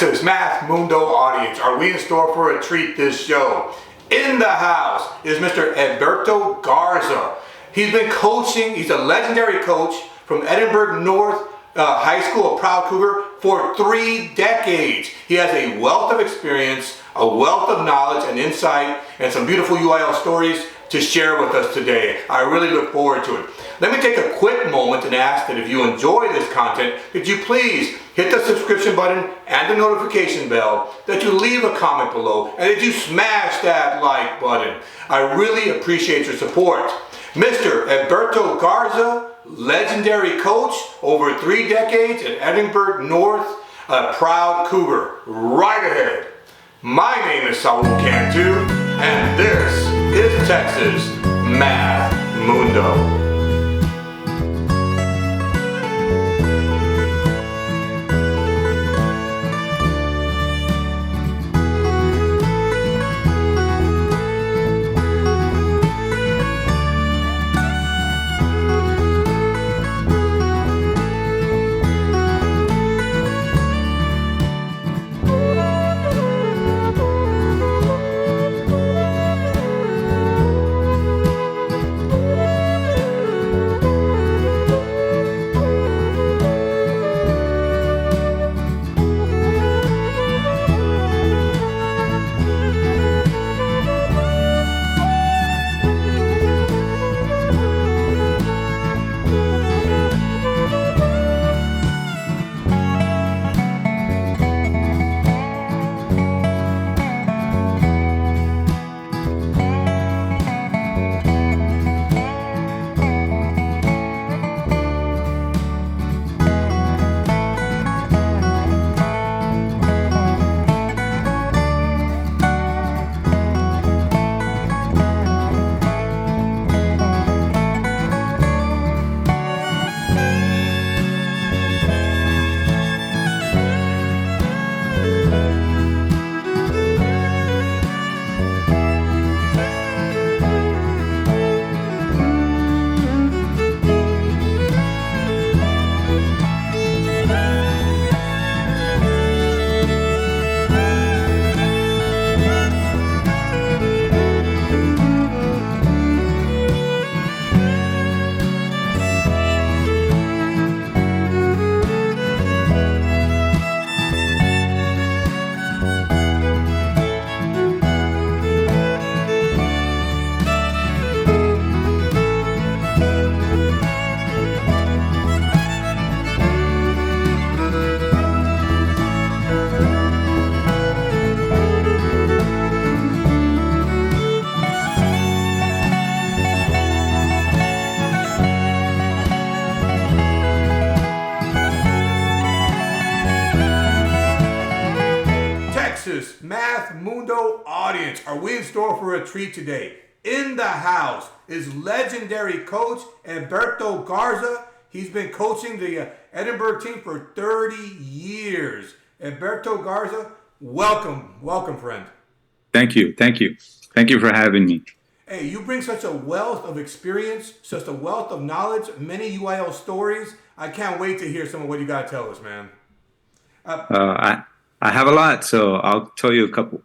Texas Math Mundo audience, are we in store for a treat this show? In the house is Mr. Heberto Garza. He's been coaching, he's a legendary coach from Edinburgh North High School, a proud Cougar, for 3 decades. He has a wealth of experience, a wealth of knowledge and insight, and some beautiful UIL stories to share with us today. I really look forward to it. Let me take a quick moment and ask that if you enjoy this content, that you please hit the subscription button and the notification bell, that you leave a comment below, and that you smash that like button. I really appreciate your support. Mr. Heberto Garza, legendary coach, over 3 decades at Edinburgh North, a proud Cougar. Right ahead. My name is Saul Cantu, and this is Texas Math Mundo. Texas Math Mundo audience, are we in store for a treat today? In the house is legendary coach Heberto Garza. He's been coaching the Edinburgh team for 30 years. Heberto Garza, welcome, friend. Thank you for having me. Hey, you bring such a wealth of experience, such a wealth of knowledge, many UIL stories. I can't wait to hear some of what you got to tell us, man. I have a lot, so I'll tell you a couple.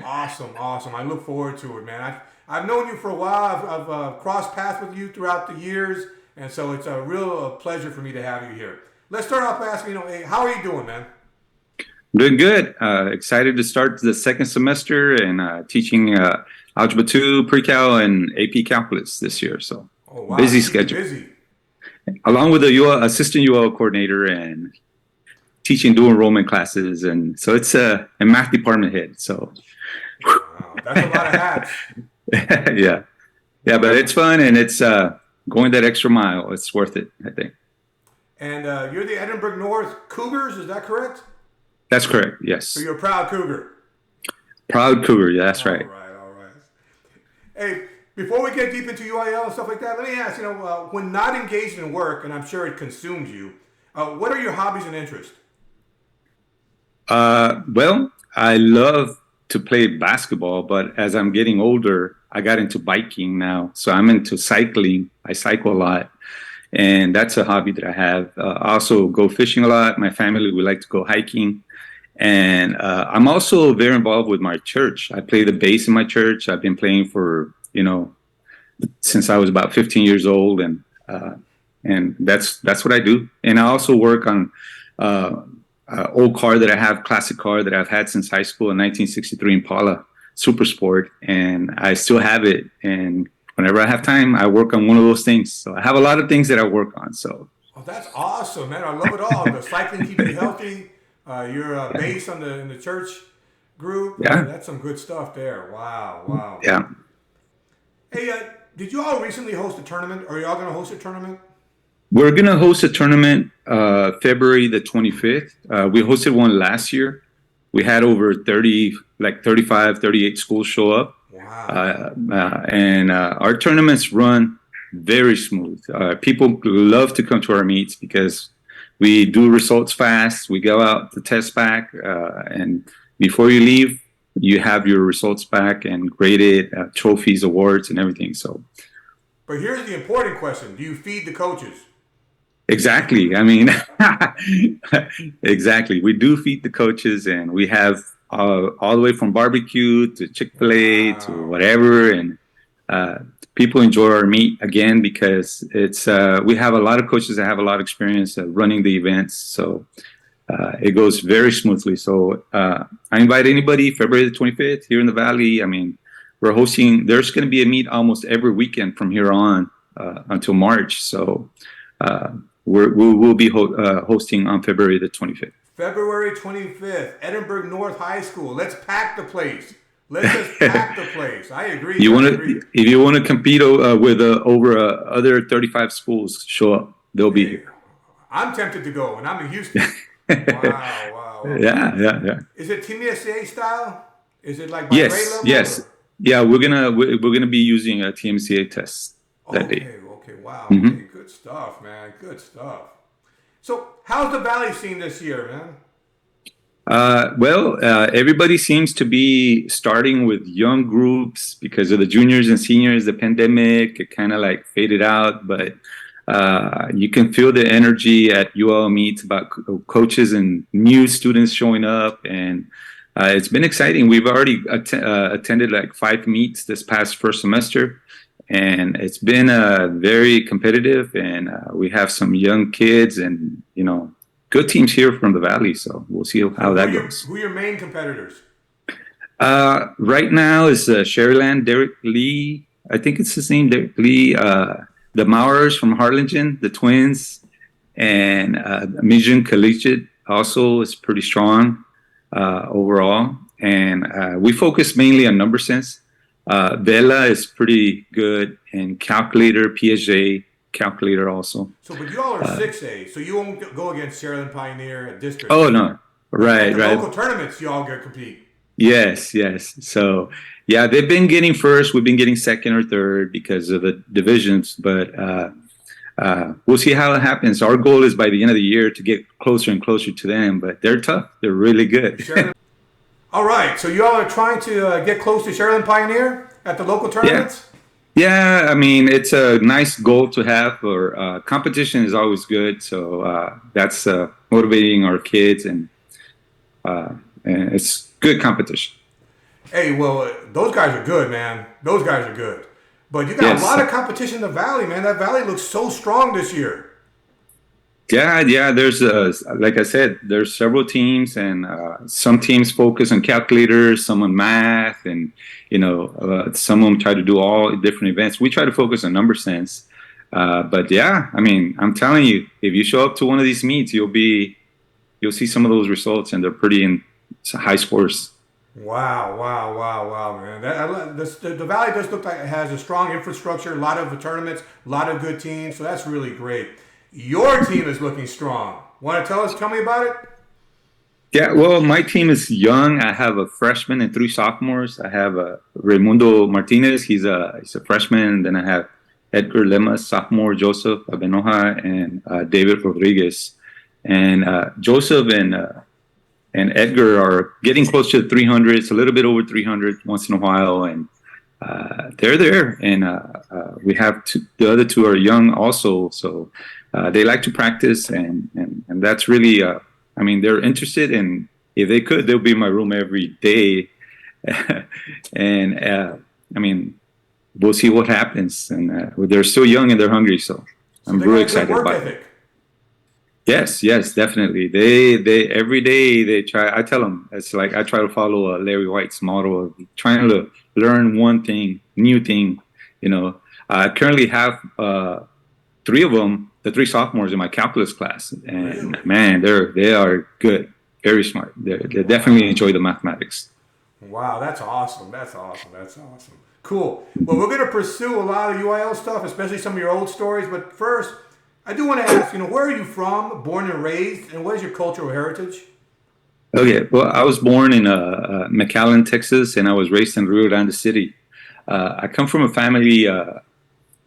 Awesome. I look forward to it, man. I've known you for a while. I've crossed paths with you throughout the years, and so it's a real pleasure for me to have you here. Let's start off by asking, hey, how are you doing, man? Doing good. Excited to start the second semester and teaching Algebra 2, Pre-Cal, and AP Calculus this year. So busy schedule. Busy. Along with the assistant UL coordinator and teaching dual enrollment classes, and so it's a math department head. So wow, that's a lot of hats. yeah, but it's fun and it's going that extra mile. It's worth it, I think. And you're the Edinburgh North Cougars, is that correct? That's correct. Yes. So you're a proud Cougar. Proud Cougar. Yeah, that's right. All right. Hey, before we get deep into UIL and stuff like that, let me ask, when not engaged in work, and I'm sure it consumes you, what are your hobbies and interests? Well, I love to play basketball, but as I'm getting older, I got into biking now. So I'm into cycling. I cycle a lot, and that's a hobby that I have. I also go fishing a lot. My family, we like to go hiking. And I'm also very involved with my church. I play the bass in my church. I've been playing for, since I was about 15 years old, and that's what I do. And I also work on old car that I have, classic car that I've had since high school, a 1963 Impala Super Sport, and I still have it. And whenever I have time, I work on one of those things. So I have a lot of things that I work on. So. Oh, that's awesome, man! I love it all. The cycling keeps you healthy. Your bass in the church group. Yeah, that's some good stuff there. Wow. Yeah. Hey, did you all recently host a tournament? Are y'all going to host a tournament? We're going to host a tournament February the 25th. We hosted one last year. We had over 35, 38 schools show up. Wow. And our tournaments run very smooth. People love to come to our meets because we do results fast. We go out to test back, and before you leave, you have your results back and graded, trophies, awards, and everything. So, but here's the important question: do you feed the coaches? Exactly. I mean, exactly. We do feed the coaches, and we have all the way from barbecue to Chick-fil-A to whatever, and people enjoy our meet again because it's we have a lot of coaches that have a lot of experience running the events, so it goes very smoothly. So I invite anybody February the 25th here in the Valley. I mean, we're hosting. There's going to be a meet almost every weekend from here on until March. So we will be hosting on February the 25th. February 25th, Edinburgh North High School. Let's pack the place. Let's just pack the place. I agree. If you want to compete with over other 35 schools, show up. They'll be here. I'm tempted to go, and I'm in Houston. Wow. Yeah. Is it Team USA style? Is it like by grade level? Yes. Yeah, we're gonna be using a TMCA test that day. Okay. Wow. Mm-hmm. Okay, good stuff, man. Good stuff. So, how's the Valley scene this year, man? Everybody seems to be starting with young groups because of the juniors and seniors. The pandemic, it kind of like faded out, but you can feel the energy at UIL meets about coaches and new students showing up, and it's been exciting. We've already attended like 5 meets this past first semester, and it's been very competitive, and we have some young kids and good teams here from the Valley, so we'll see how that goes. Who are your main competitors? Right now is Sherryland, Derek Lee. I think it's his name, Derek Lee. The Maurers from Harlingen, the Twins, and Mission Collegiate also is pretty strong overall. And we focus mainly on number sense. Vela is pretty good, and Calculator, Piaget, Calculator also. So, but you all are 6A, so you won't go against Sherland Pioneer at district. Oh no, right. Local tournaments, you all get compete. Yes. So, yeah, they've been getting first. We've been getting second or third because of the divisions, but we'll see how it happens. Our goal is by the end of the year to get closer and closer to them, but they're tough. They're really good. All right, so you all are trying to get close to Sherland Pioneer at the local tournaments? Yeah, I mean, it's a nice goal to have. Or competition is always good, so that's motivating our kids, and it's good competition. Hey, well, those guys are good, man. Those guys are good. But you got a lot of competition in the Valley, man. That Valley looks so strong this year. Yeah. There's, like I said, there's several teams, and some teams focus on calculators, some on math, and some of them try to do all different events. We try to focus on number sense, but yeah, I mean, I'm telling you, if you show up to one of these meets, you'll see some of those results, and they're pretty high scores. Wow, man. The Valley does look like it has a strong infrastructure, a lot of tournaments, a lot of good teams, so that's really great. Your team is looking strong. Want to tell me about it? Yeah, well, my team is young. I have a freshman and 3 sophomores. I have Raimundo Martinez. He's a freshman. And then I have Edgar Lemas, sophomore, Joseph Abenoja, and David Rodriguez. And Joseph and Edgar are getting close to 300. It's a little bit over 300 once in a while, and they're there. And we have the other 2 are young also, so they like to practice, and that's really. I mean, they're interested in if they could, they'll be in my room every day. And I mean, we'll see what happens. And they're still young and they're hungry, so So I'm they really got a good excited work about it. ethic. Yes, yes, definitely. They every day they try. I tell them it's like I try to follow Larry White's model of trying to learn one thing, new thing. You know, I currently have three of them, the three sophomores in my calculus class, and Really? man, they are good, very smart. They definitely Wow. enjoy the mathematics. Wow, that's awesome. That's awesome. That's awesome. Cool. Well, we're going to pursue a lot of UIL stuff, especially some of your old stories. But first, I do want to ask, where are you from, born and raised, and what is your cultural heritage? Okay, well, I was born in McAllen, Texas, and I was raised in Rio Grande City. I come from a family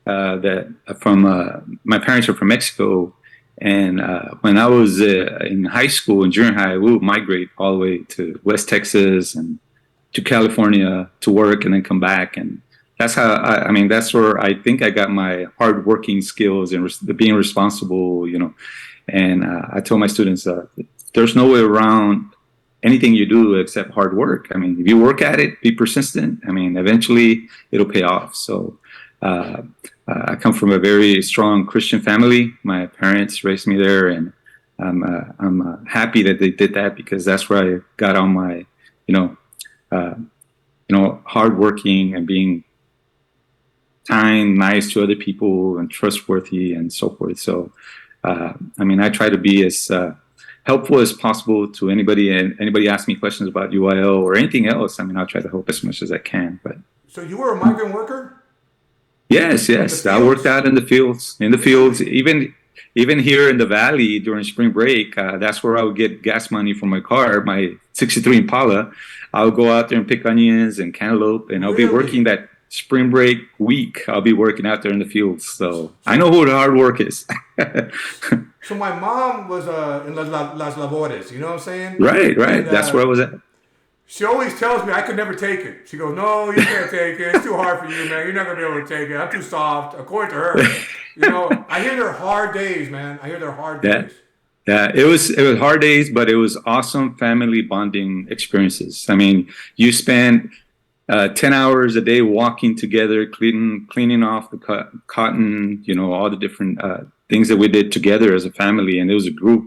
that from my parents are from Mexico, and when I was in high school and junior high, we would migrate all the way to West Texas and to California to work, and then come back, and that's how I mean that's where I think I got my hard working skills and being responsible, And I tell my students, there's no way around anything you do except hard work. I mean, if you work at it, be persistent. I mean, eventually it'll pay off. So. Uh, I come from a very strong Christian family. My parents raised me there, and I'm happy that they did that because that's where I got on my, you know, uh, hardworking and being kind, nice to other people, and trustworthy, and so forth. So, I mean, I try to be as helpful as possible to anybody, and anybody asks me questions about UIL or anything else. I mean, I'll try to help as much as I can. But So you were a migrant worker yes, in the yes. I worked fields? out in the fields, Really? even here in the valley during spring break. That's where I would get gas money for my car, my '63 Impala. I would go out there and pick onions and cantaloupe, and I'll be working Really? that spring break week. I'll be working out there in the fields, so I know So, who the hard work is. so my mom was in Las Labores. You know what I'm saying? Right, And right. That's where I was at. she always tells me I could never take it. She goes, "No, you can't take it. It's too hard for you, man. You're not gonna be able to take it. I'm too soft." According to her, I hear they're hard days, man. I hear they're hard Yeah, days. yeah. It was hard days, but it was awesome family bonding experiences. I mean, you spend 10 hours a day walking together, cleaning off the cotton, all the different things that we did together as a family. And it was a group,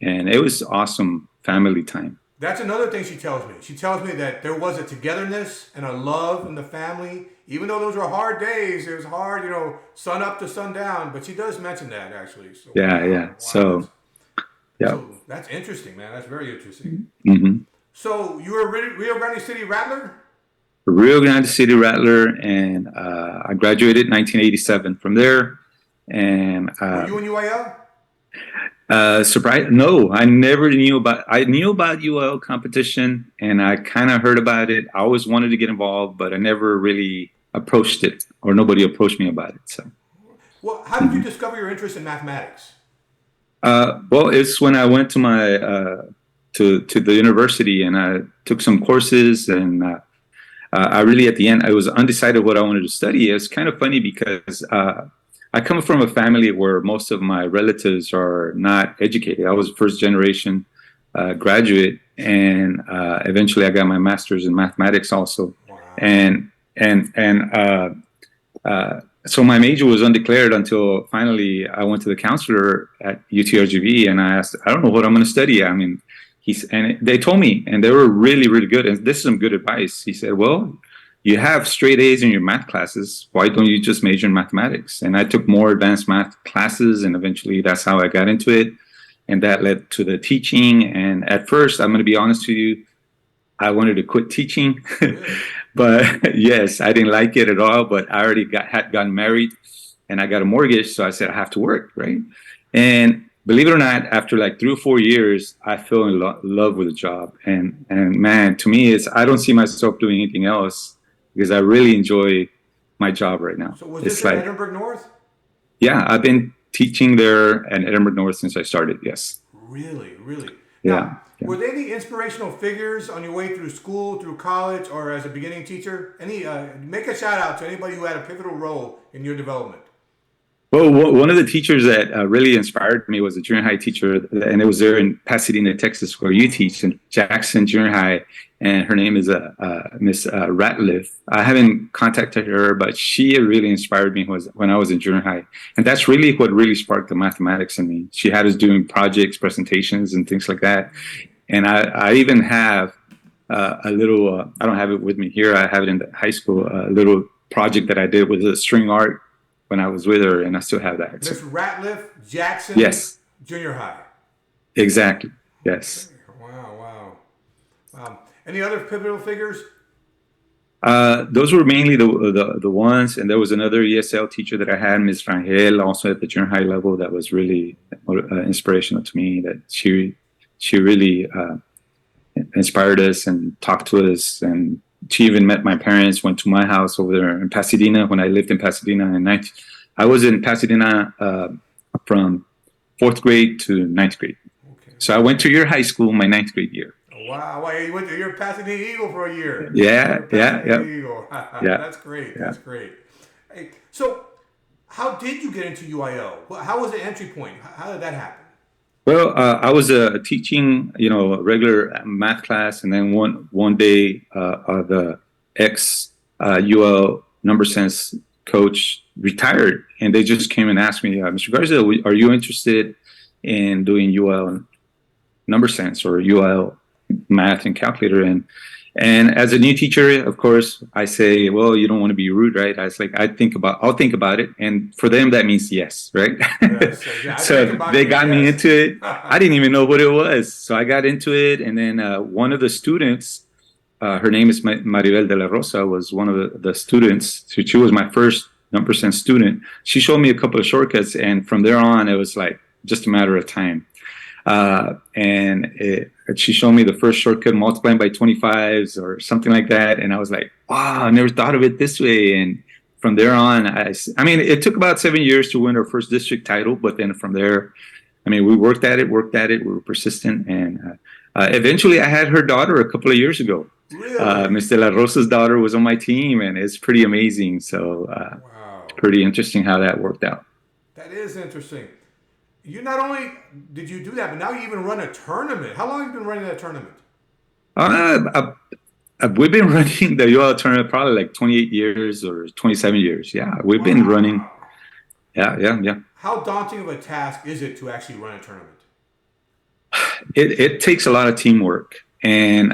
and it was awesome family time. That's another thing she tells me. She tells me that there was a togetherness and a love in the family. Even though those were hard days, it was hard, sun up to sundown. But she does mention that actually. So Yeah, wow, yeah. wow, So, yeah. that's interesting, man. That's very interesting. Hmm. So you were a Rio Grande City Rattler? Rio Grande City Rattler, and I graduated in 1987 from there. And Were you in UIL? surprise? No, I never knew about. I knew about UIL competition, and I kind of heard about it. I always wanted to get involved, but I never really approached it, or nobody approached me about it. So, Well, how did you discover your interest in mathematics? well, it's when I went to my to the university, and I took some courses, and I really at the end I was undecided what I wanted to study. It's kind of funny because I come from a family where most of my relatives are not educated. I was first generation graduate, and eventually I got my master's in mathematics also. Wow. And so my major was undeclared until finally I went to the counselor at UTRGV, and I asked, I don't know what I'm going to study. I mean, they told me, and they were really, really good. And this is some good advice. He said, well, you have straight A's in your math classes. Why don't you just major in mathematics? And I took more advanced math classes, and eventually that's how I got into it. And that led to the teaching. And at first, I'm going to be honest with you, I wanted to quit teaching. Really? But yes, I didn't like it at all. But I already had gotten married, and I got a mortgage. So I said, I have to work, right? And believe it or not, after like 3 or 4 years, I fell in love with the job. And man, to me, I don't see myself doing anything else because I really enjoy my job right now. So was this It's at like, Edinburgh North? yeah, I've been teaching there at Edinburgh North since I started. Yes. Really, really. Yeah. Now, Yeah. were there any inspirational figures on your way through school, through college, or as a beginning teacher? Any make a shout out to anybody who had a pivotal role in your development. Well, one of the teachers that really inspired me was a junior high teacher, and it was there in Pasadena, Texas, where you teach, in Jackson Junior High, and her name is Miss Ratliff. I haven't contacted her, but she really inspired me when I was in junior high, and that's really what really sparked the mathematics in me. She had us doing projects, presentations, and things like that, and I even have a little. I don't have it with me here. I have it in the high school. A little project that I did with a string art when I was with her, and I still have that. Miss Ratliff, Jackson, yes, Junior High. Exactly. Yes. Wow. Any other pivotal figures? Those were mainly the ones, and there was another ESL teacher that I had, Ms. Rangel, also at the junior high level, that was really inspirational to me. That she really inspired us and talked to us, and she even met my parents, went to my house over there in Pasadena when I lived in Pasadena. And I was in Pasadena from 4th grade to 9th grade. Okay. So I went to your high school my 9th grade year. Wow. You're a Pasadena Eagle for a year. Yeah. Eagle. Yeah. That's great. That's great. Hey, so how did you get into UIL? How was the entry point? How did that happen? Well, I was teaching, a regular math class, and then one day, the ex UL number sense coach retired, and they just came and asked me, Mr. Garza, are you interested in doing UL number sense or UIL math and calculator? And as a new teacher, of course, I say, well, you don't want to be rude, right? I was like, I'll think about it. And for them, that means yes, right? Yes, yeah, so they got me into it. I didn't even know what it was. So I got into it. And then one of the students, her name is Maribel de la Rosa, was one of the students. So she was my first number sense student. She showed me a couple of shortcuts. And from there on, it was like just a matter of time. She showed me the first shortcut, multiplying by 25s or something like that, and I was like, wow, I never thought of it this way. And from there on, I mean, it took about 7 years to win our first district title, but then from there, I mean, we worked at it, we were persistent, and eventually I had her daughter a couple of years ago. Really? Ms. De La Rosa's daughter was on my team, and it's pretty amazing. So wow. Pretty interesting how that worked out. That is interesting. You not only did you do that, but now you even run a tournament. How long have you been running that tournament? We've been running the UIL tournament probably like 28 years or 27 years. Yeah, we've been running. Yeah. How daunting of a task is it to actually run a tournament? It takes a lot of teamwork, and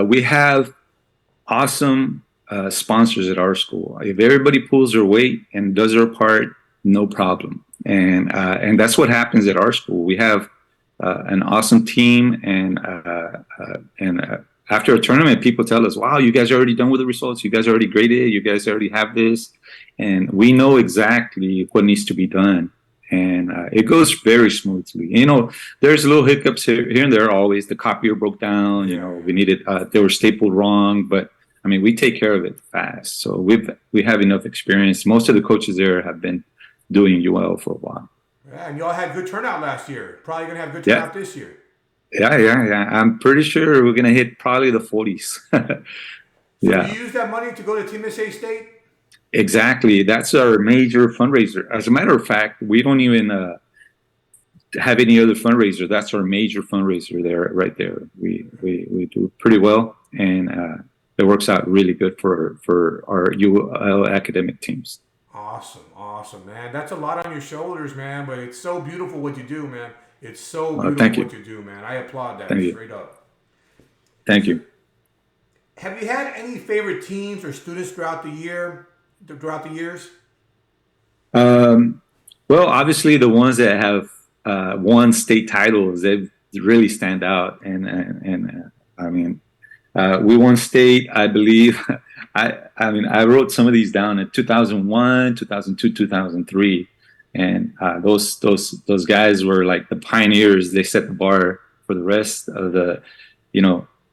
we have awesome sponsors at our school. If everybody pulls their weight and does their part, no problem. And that's what happens at our school. We have an awesome team, and after a tournament, people tell us, "Wow, you guys are already done with the results. You guys are already graded. You guys already have this," and we know exactly what needs to be done, and it goes very smoothly. There's little hiccups here and there. Always, the copier broke down. We needed they were stapled wrong, but I mean, we take care of it fast. So we have enough experience. Most of the coaches there have been doing UIL for a while. Yeah, and y'all had good turnout last year. Probably going to have good turnout this year. Yeah. I'm pretty sure we're going to hit probably the 40s. Yeah. So you use that money to go to Team SA State? Exactly. That's our major fundraiser. As a matter of fact, we don't even have any other fundraiser. That's our major fundraiser right there. We do pretty well, and it works out really good for our UIL academic teams. Awesome, man. That's a lot on your shoulders, man, but it's so beautiful what you do, man. It's so beautiful what you do, man. I applaud that straight up. Thank you. Have you had any favorite teams or students throughout the years? Well, obviously the ones that have won state titles, they really stand out. And I mean, we won state, I believe. I wrote some of these down in 2001, 2002, 2003, and those guys were like the pioneers. They set the bar for the rest of the,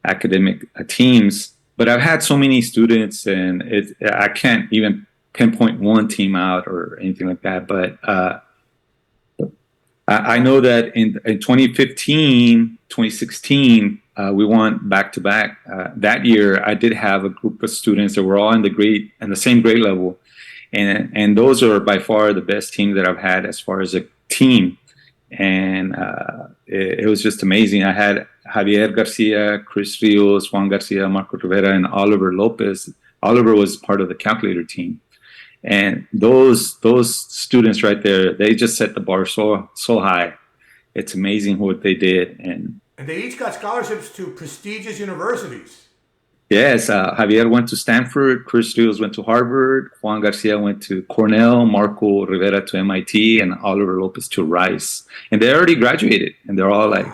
academic teams. But I've had so many students, and I can't even pinpoint one team out or anything like that. But I know that in 2015, 2016. We won back-to-back. That year, I did have a group of students that were all in the same grade level, and those are by far the best team that I've had as far as a team. And it was just amazing. I had Javier Garcia, Chris Rios, Juan Garcia, Marco Rivera, and Oliver Lopez. Oliver was part of the calculator team. And those students right there, they just set the bar so high. It's amazing what they did. And they each got scholarships to prestigious universities. Yes, Javier went to Stanford, Chris Rios went to Harvard, Juan Garcia went to Cornell, Marco Rivera to MIT, and Oliver Lopez to Rice. And they already graduated, and they're all like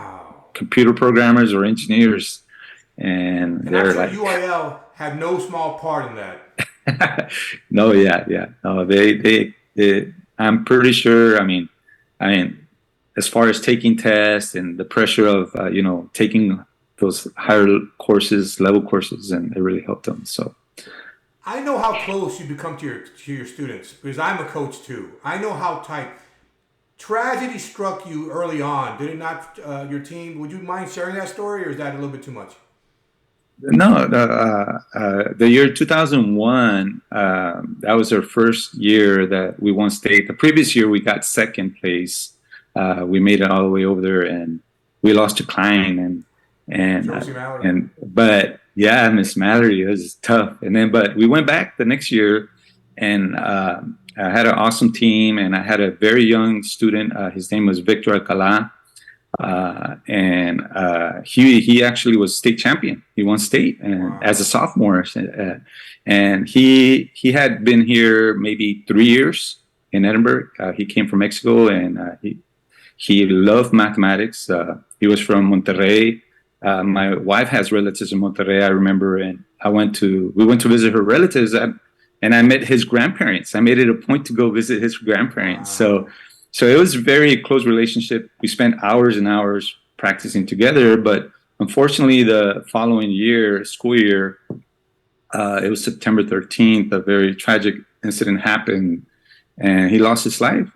computer programmers or engineers. And they're like UIL had no small part in that. No, no, they I'm pretty sure. I mean, as far as taking tests and the pressure of taking those higher level courses, and it really helped them. So I know how close you become to your students, because I'm a coach too. I know how tight. Tragedy struck you early on, did it not? Your team. Would you mind sharing that story, or is that a little bit too much? No, the year 2001, that was our first year that we won state. The previous year we got second place. We made it all the way over there, and we lost to Klein but yeah, Miss Mallory, it was tough. But we went back the next year, and I had an awesome team, and I had a very young student. His name was Victor Alcala, and he actually was state champion. He won state as a sophomore, and he had been here maybe 3 years in Edinburgh. He came from Mexico, and he loved mathematics. He was from Monterrey. My wife has relatives in Monterrey, I remember, and we went to visit her relatives, and I met his grandparents. I made it a point to go visit his grandparents. So it was a very close relationship. We spent hours and hours practicing together, but unfortunately the following year, school year, it was September 13th, a very tragic incident happened, and he lost his life,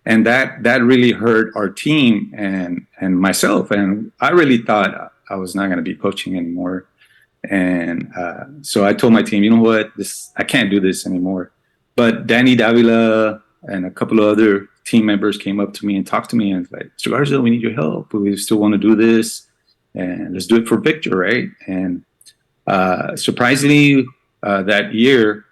and that really hurt our team and myself. And I really thought I was not going to be coaching anymore. And so I told my team, you know what, I can't do this anymore. But Danny Davila and a couple of other team members came up to me and talked to me and was like, Mr. Garza, we need your help. We still want to do this, and let's do it for Victor, right? And surprisingly, that year,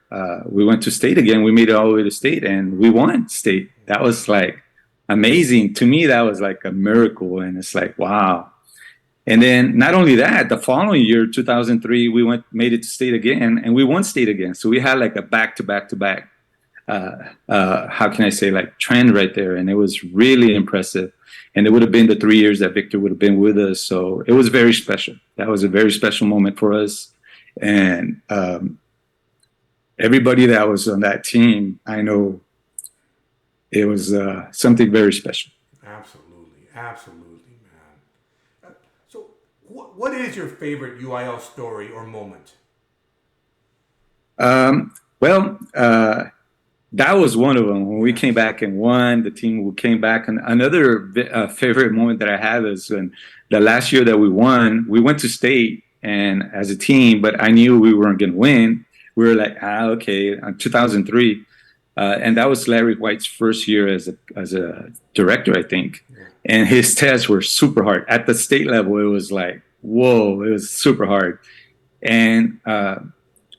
we went to state again. We made it all the way to state, and we won state. That was like amazing. To me, that was like a miracle. And it's like, wow. And then not only that, the following year, 2003, we made it to state again, and we won state again. So we had like a back-to-back-to-back, how can I say, like trend right there. And it was really impressive. And it would have been the 3 years that Victor would have been with us. So it was very special. That was a very special moment for us. And everybody that was on that team, I know it was something very special. Absolutely, man. So what is your favorite UIL story or moment? That was one of them. When we came back and won, the team came back. And another favorite moment that I have is when the last year that we won, we went to state and as a team, but I knew we weren't going to win. We were like, okay, 2003. And that was Larry White's first year as a director, I think. And his tests were super hard. At the state level, it was like, whoa, it was super hard. And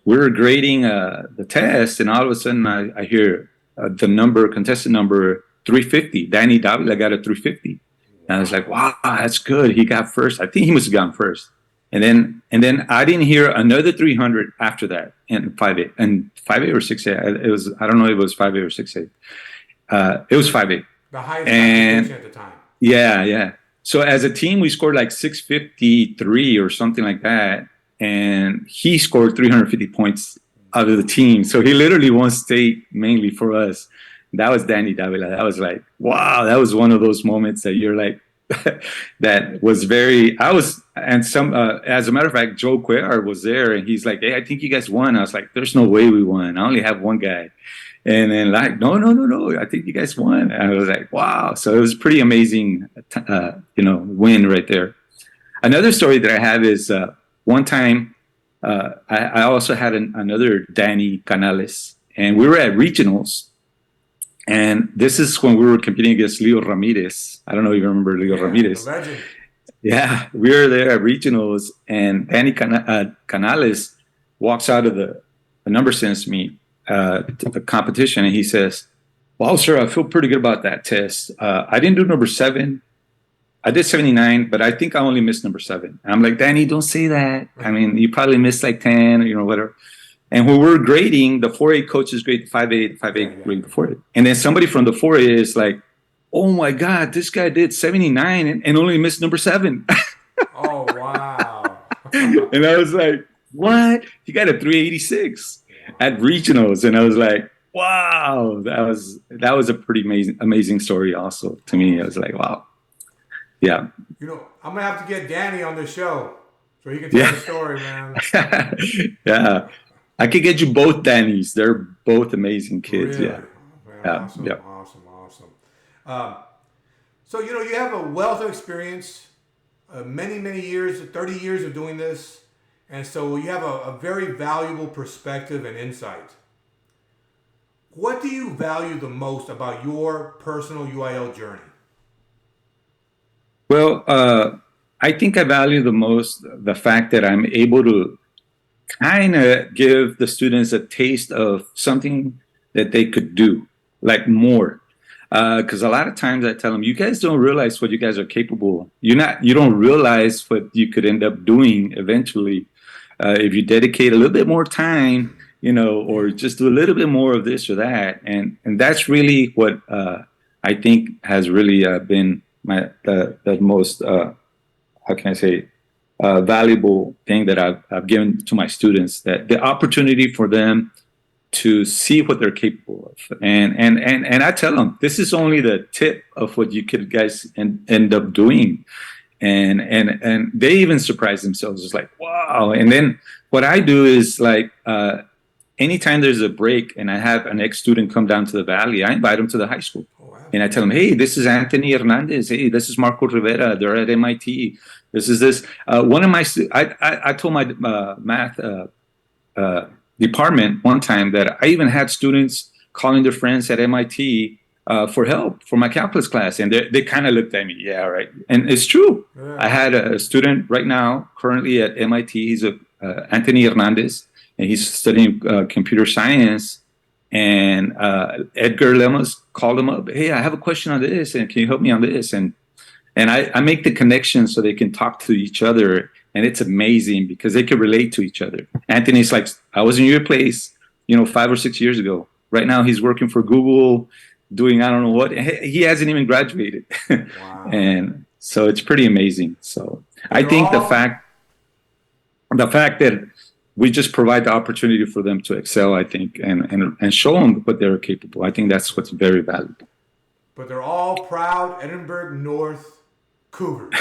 we were grading the test, and all of a sudden I hear the contestant number 350. Danny Davila got a 350. And I was like, wow, that's good. He got first. I think he must have gone first. And then I didn't hear another 300 after that in 5A and 5A or 6A. It was, I don't know if it was 5A or 6A. It was 5A. The highest at the time. Yeah. So as a team, we scored like 653 or something like that. And he scored 350 points out of the team. So he literally won state mainly for us. That was Danny Davila. That was like, wow, that was one of those moments that you're like, that was very, as a matter of fact, Joe Cuellar was there and he's like, hey, I think you guys won. I was like, there's no way we won. I only have one guy. And then like, no, I think you guys won. And I was like, wow. So it was pretty amazing, win right there. Another story that I have is one time, I also had another Danny Canales, and we were at regionals. And this is when we were competing against Leo Ramirez. I don't know if you remember Leo Ramirez. The legend. Yeah, we were there at regionals, and Danny Canales walks out of the number sense meet, to the competition, and he says, "Wow, sir, I feel pretty good about that test. I didn't do number 7. I did 79, but I think I only missed number 7." And I'm like, "Danny, don't say that. I mean, you probably missed like 10, whatever." And when we're grading, the 4A coaches grade the 5A, the 5A grade the 4A. And then somebody from the 4A is like, "Oh my God, this guy did 79 and only missed number 7." Oh, wow. And I was like, "What? He got a 386 at regionals." And I was like, wow, that was a pretty amazing story also to me. I was like, wow. Yeah. I'm going to have to get Danny on the show so he can tell the story, man. Yeah. I could get you both Dannys. They're both amazing kids. Really? Yeah. Man, awesome. So, you have a wealth of experience, many years, 30 years of doing this. And so you have a very valuable perspective and insight. What do you value the most about your personal UIL journey? Well, I think I value the most the fact that I'm able to kind of give the students a taste of something that they could do, like more. Because a lot of times I tell them, you guys don't realize what you guys are capable of. You don't realize what you could end up doing eventually if you dedicate a little bit more time, or just do a little bit more of this or that. And that's really what I think has really been the most, how can I say, valuable thing that I've given to my students, that the opportunity for them to see what they're capable of. And I tell them, this is only the tip of what you could guys end up doing. And they even surprise themselves. It's like, wow. And then what I do is like, anytime there's a break and I have an ex-student come down to the Valley, I invite them to the high school. Oh, wow. And I tell them, hey, this is Anthony Hernandez. Hey, this is Marco Rivera. They're at MIT. This is this. One of my, I told my math department one time that I even had students calling their friends at MIT for help for my calculus class. And they kind of looked at me. Yeah, right. And it's true. Yeah. I had a student right now currently at MIT. He's Anthony Hernandez, and he's studying computer science. And Edgar Lemus called him up. Hey, I have a question on this, and can you help me on this? And I make the connection so they can talk to each other. And it's amazing because they can relate to each other. Anthony's like, I was in your place, 5 or 6 years ago. Right now, he's working for Google, doing I don't know what. He hasn't even graduated. Wow. And so it's pretty amazing. So I think the fact that we just provide the opportunity for them to excel, I think, and show them what they're capable. I think that's what's very valuable. But they're all proud Edinburgh North Cougars.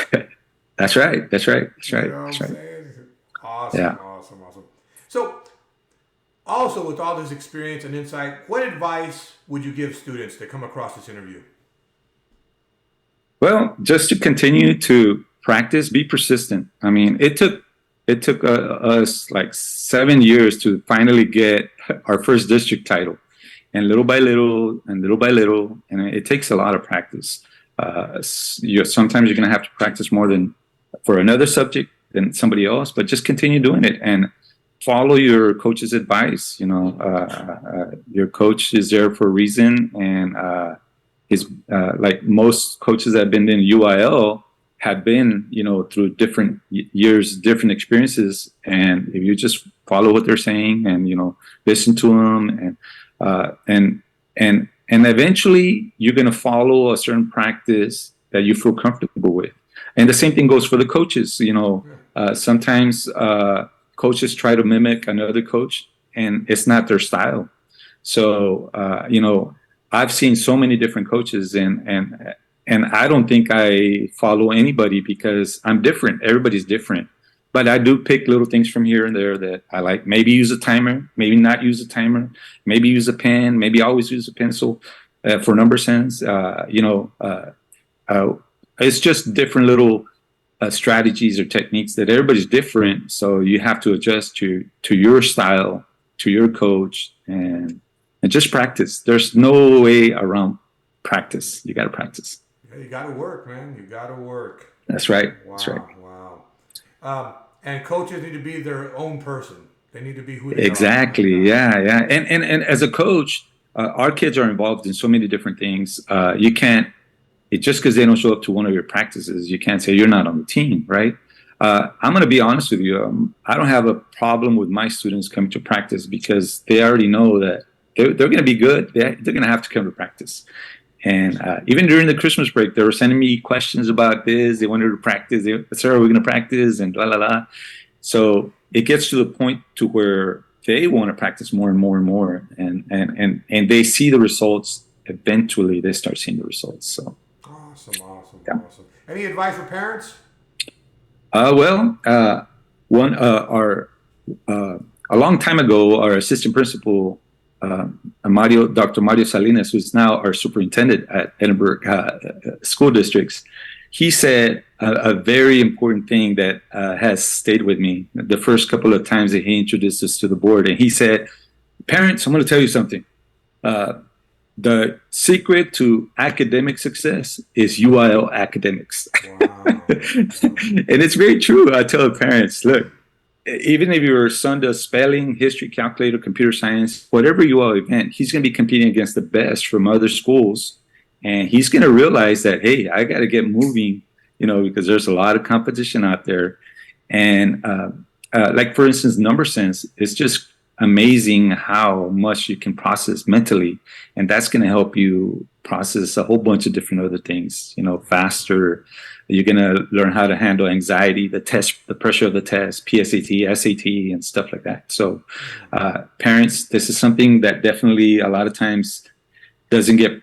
That's right. That's right. That's right. Awesome. Yeah. Awesome. So, also with all this experience and insight, what advice would you give students that come across this interview? Well, just to continue to practice, be persistent. I mean, it took us like 7 years to finally get our first district title, and little by little, and it takes a lot of practice. Sometimes you're going to have to practice more than for another subject than somebody else, but just continue doing it and follow your coach's advice. Your coach is there for a reason, and his like most coaches that have been in UIL have been, through different years, different experiences, and if you just follow what they're saying and listen to them, and eventually you're going to follow a certain practice that you feel comfortable with. And the same thing goes for the coaches. Sometimes coaches try to mimic another coach, and it's not their style. So, I've seen so many different coaches, and I don't think I follow anybody because I'm different. Everybody's different. But I do pick little things from here and there that I like. Maybe use a timer, maybe not use a timer, maybe use a pen, maybe always use a pencil for number sense. It's just different little strategies or techniques that everybody's different. So you have to adjust to your style, to your coach, and and just practice. There's no way around practice. You got to practice. Yeah, you got to work, man. You got to work. That's right. Wow, That's right. wow. And coaches need to be their own person. They need to be who they Exactly. are. Yeah. And as a coach, our kids are involved in so many different things. You can't, just because they don't show up to one of your practices, you can't say you're not on the team, right? I'm going to be honest with you. I don't have a problem with my students coming to practice because they already know that they're going to be good. They're going to have to come to practice. And even during the Christmas break, they were sending me questions about this. They wanted to practice. Sir, are we going to practice? And blah, blah, blah. So it gets to the point to where they want to practice more and more and more. And they see the results. Eventually, they start seeing the results. So awesome. Yeah. Awesome. Any advice for parents? A long time ago, our assistant principal, Dr. Mario Salinas, who's now our superintendent at Edinburgh School Districts, he said a very important thing that has stayed with me the first couple of times that he introduced us to the board. And he said, parents, I'm going to tell you something. The secret to academic success is UIL academics. Wow. And it's very true. I tell parents, look, even if your son does spelling, history, calculator, computer science, whatever UIL event, he's going to be competing against the best from other schools. And he's going to realize that, hey, I got to get moving, because there's a lot of competition out there. And like, for instance, number sense, it's just amazing how much you can process mentally. And that's going to help you process a whole bunch of different other things, faster. You're going to learn how to handle anxiety, the pressure of the test, PSAT, SAT, and stuff like that. So parents, this is something that definitely a lot of times doesn't get,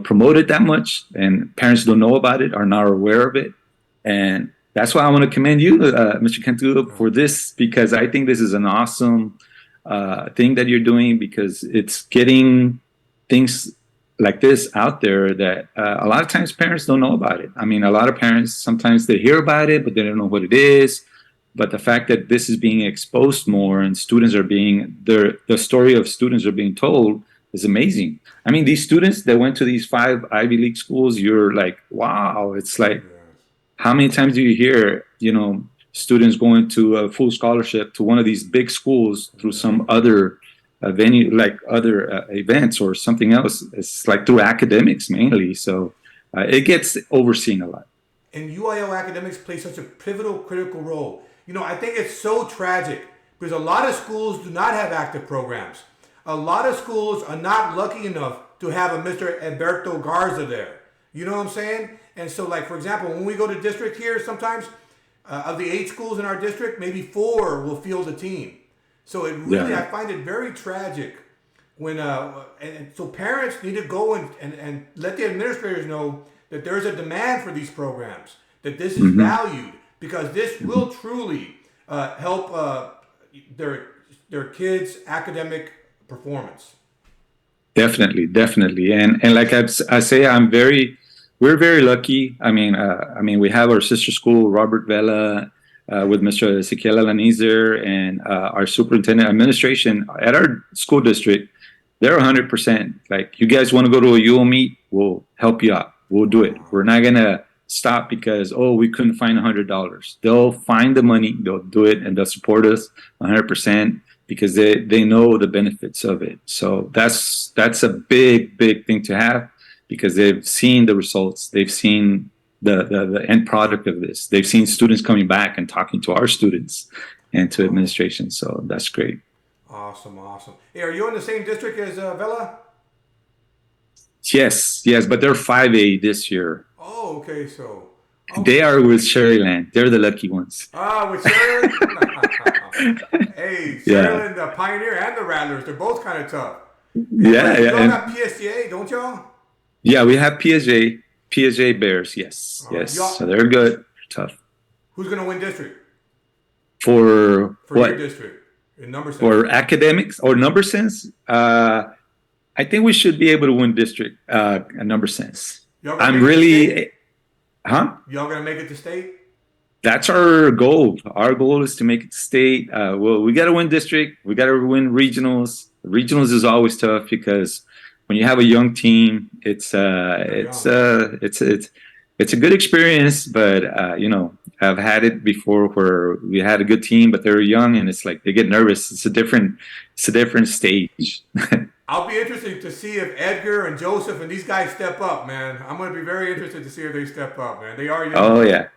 promoted that much, and parents don't know about it, are not aware of it. And that's why I want to commend you, Mr. Cantu, for this, because I think this is an awesome thing that you're doing, because it's getting things like this out there that a lot of times parents don't know about it. I mean, a lot of parents, sometimes they hear about it, but they don't know what it is. But the fact that this is being exposed more and students are being, the story of students are being told is amazing. I mean, these students that went to these 5 Ivy League schools, you're like, wow, it's like, how many times do you hear, students going to a full scholarship to one of these big schools through some other venue, like other events or something else? It's like through academics mainly. So it gets overseen a lot. And UIL academics play such a pivotal, critical role. I think it's so tragic because a lot of schools do not have active programs. A lot of schools are not lucky enough to have a Mr. Heberto Garza there. You know what I'm saying? And so, like, for example, when we go to district here, sometimes of the 8 schools in our district, maybe 4 will field a team. So it really, I find it very tragic when, and so parents need to go and let the administrators know that there's a demand for these programs, that this is valued, because this will truly help their kids' academic performance. Definitely. And like I say, we're very lucky. I mean, we have our sister school, Robert Vela, with Mr. Ezequiel Alanizer, and our superintendent administration at our school district. They're 100%. Like, you guys want to go to a UO meet, we'll help you out. We'll do it. We're not going to stop because, we couldn't find $100. They'll find the money, they'll do it, and they'll support us 100%. Because they know the benefits of it. So that's a big thing to have, because they've seen the results. They've seen the end product of this. They've seen students coming back and talking to our students and to administration. So that's great. Awesome. Hey, are you in the same district as Vela? Yes, but they're 5A this year. Oh, okay. So they are with Sherryland. They're the lucky ones. With Sherryland? Hey, Sherryland, the Pioneer and the Rattlers, they're both kind of tough. Yeah. Y'all got PSGA, don't y'all? Yeah, we have PSJ Bears, yes. So they're good, tough. Who's going to win district? For what? Your district, in number sense. For academics or number sense? I think we should be able to win district in number sense. I'm really... Huh? Y'all going to make it to state? That's our goal. Our goal is to make it to state. We got to win district. We got to win regionals. regionals is always tough because when you have a young team, it's a good experience. But I've had it before where we had a good team, but they're young, and it's like they get nervous. It's a different stage. I'll be interested to see if Edgar and Joseph and these guys step up, man. I'm going to be very interested to see if they step up, man. They are young. Oh yeah,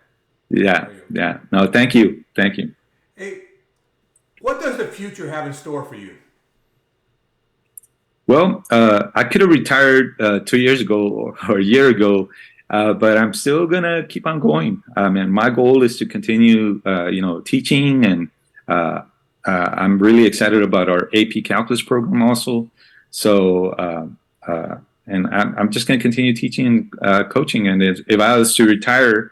yeah, yeah. No, thank you. Hey, what does the future have in store for you? Well, I could have retired 2 years ago or a year ago, but I'm still gonna keep on going. And my goal is to continue, teaching, and I'm really excited about our AP Calculus program also. So, and I'm just gonna continue teaching, coaching. And if I was to retire,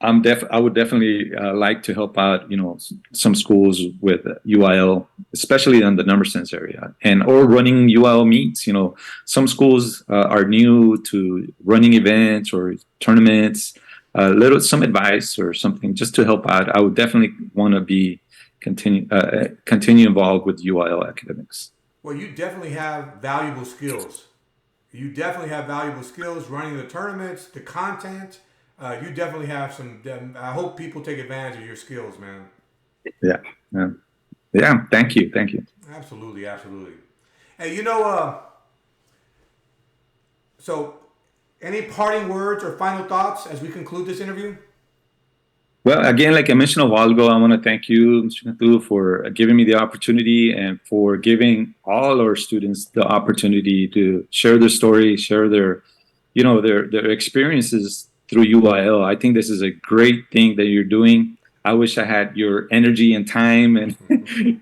I would definitely like to help out, some schools with UIL, especially in the number sense area, or running UIL meets. Some schools are new to running events or tournaments. Some advice or something just to help out. I would definitely want to continue involved with UIL academics. Well, you definitely have valuable skills. You definitely have valuable skills running the tournaments, the content. You definitely have some. I hope people take advantage of your skills, man. Yeah, yeah. Thank you. Absolutely. Hey, so any parting words or final thoughts as we conclude this interview? Well, again, like I mentioned a while ago, I want to thank you, Mr. Cantu, for giving me the opportunity and for giving all our students the opportunity to share their story, share their experiences through UIL. I think this is a great thing that you're doing. I wish I had your energy and time and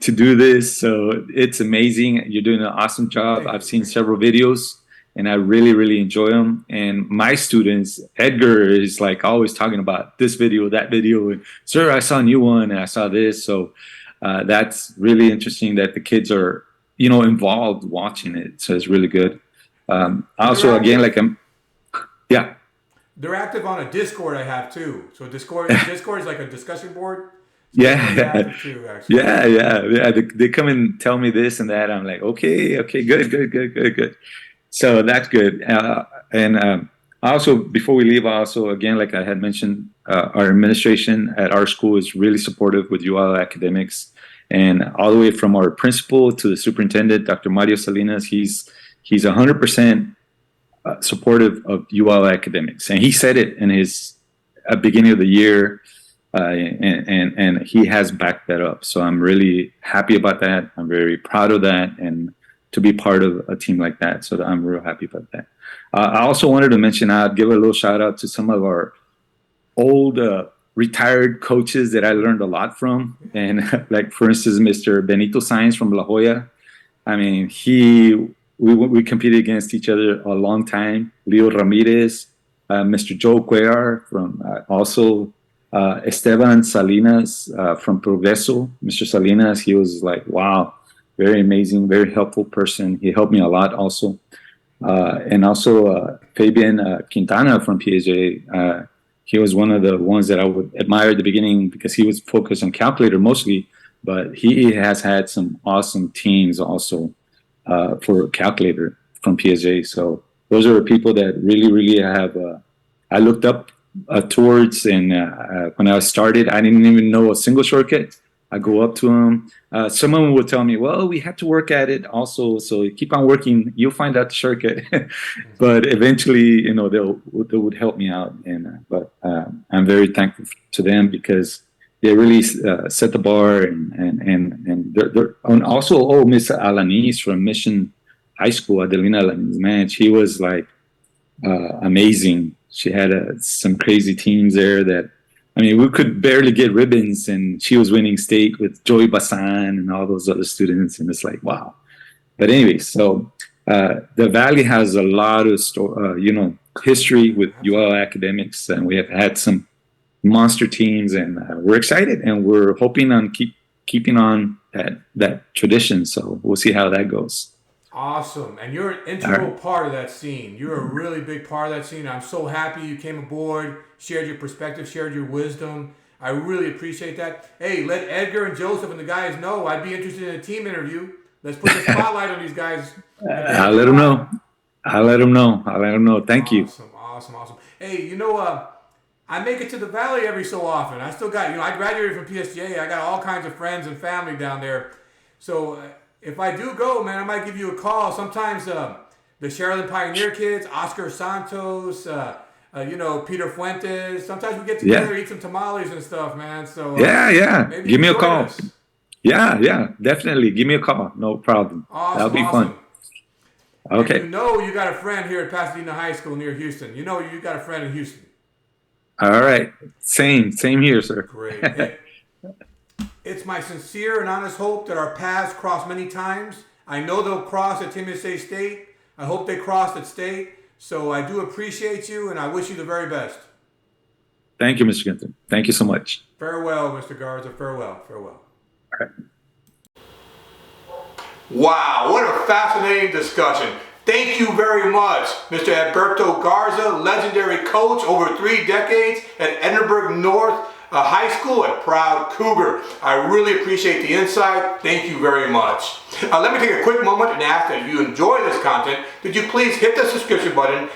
to do this. So it's amazing. You're doing an awesome job. I've seen several videos and I really, really enjoy them. And my students, Edgar is like always talking about this video, that video. And, sir, I saw a new one and I saw this. So that's really interesting that the kids are, involved watching it. So it's really good. Also, again, yeah. They're active on a Discord I have too. So Discord is like a discussion board. So yeah. Too, yeah. They come and tell me this and that. I'm like, okay, good. So that's good. And also, before we leave, again, like I had mentioned, our administration at our school is really supportive with UIL academics, and all the way from our principal to the superintendent, Dr. Mario Salinas, he's 100%. Supportive of UIL academics, and he said it in his beginning of the year, and he has backed that up. So I'm really happy about that. I'm very proud of that, and to be part of a team like that. So I'm real happy about that. I also wanted to mention, I'd give a little shout out to some of our old retired coaches that I learned a lot from, and like for instance, Mr. Benito Sainz from La Jolla. I mean, we competed against each other a long time. Leo Ramirez, Mr. Joe Cuellar from also Esteban Salinas from Progreso. Mr. Salinas, he was like, wow, very amazing, very helpful person. He helped me a lot also. And also Fabian Quintana from PSJ. He was one of the ones that I would admire at the beginning because he was focused on calculator mostly, but he has had some awesome teams also. For calculator from PSA. So those are people that really have I looked up towards, and when I started, I didn't even know a single shortcut. I go up to them. Someone would tell me, well, we have to work at it also, so keep on working, you'll find out the shortcut. But eventually, they would help me out, and but I'm very thankful to them because they really set the bar, and they're also Miss Alanis from Mission High School, Adelina Alanis, man, she was like amazing. She had some crazy teams there that, I mean, we could barely get ribbons, and she was winning state with Joey Basan and all those other students, and it's like, wow. But anyway, so the Valley has a lot of history with UIL academics, and we have had some monster teams, and we're excited, and we're hoping on keeping on that tradition. So we'll see how that goes. Awesome. And you're an integral part of that scene. You're a really big part of that scene. I'm so happy you came aboard, shared your perspective, shared your wisdom. I really appreciate that. Hey, let Edgar and Joseph and the guys know I'd be interested in a team interview. Let's put the spotlight on these guys. I'll let them know. I'll let them know. I'll let them know. Thank you. Awesome. Hey, I make it to the Valley every so often. I still got, I graduated from PSGA. I got all kinds of friends and family down there. So if I do go, man, I might give you a call. Sometimes the Sherilyn Pioneer kids, Oscar Santos, Peter Fuentes. Sometimes we get together, eat some tamales and stuff, man. So yeah. Give me a call. Us. Yeah, definitely. Give me a call. No problem. That'll be fun. Okay. And you got a friend here at Pasadena High School near Houston. You got a friend in Houston. All right. Same here, sir. Great. It's my sincere and honest hope that our paths cross many times. I know they'll cross at Timothy State. I hope they crossed at State. So I do appreciate you, and I wish you the very best. Thank you, Mr. Gunther. Thank you so much. Farewell, Mr. Garza. Farewell. All right. Wow, what a fascinating discussion. Thank you very much, Mr. Heberto Garza, legendary coach over 3 decades at Edinburgh North High School, a proud Cougar. I really appreciate the insight. Thank you very much. Let me take a quick moment and ask that if you enjoy this content, that you please hit the subscription button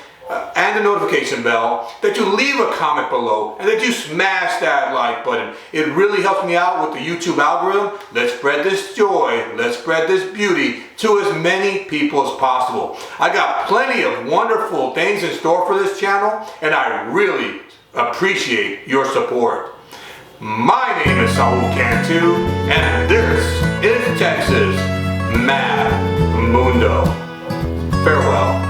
and the notification bell, that you leave a comment below, and that you smash that like button. It really helps me out with the YouTube algorithm. Let's spread this joy, let's spread this beauty to as many people as possible. I got plenty of wonderful things in store for this channel, and I really appreciate your support. My name is Saul Cantu, and this is Texas Mad Mundo. Farewell.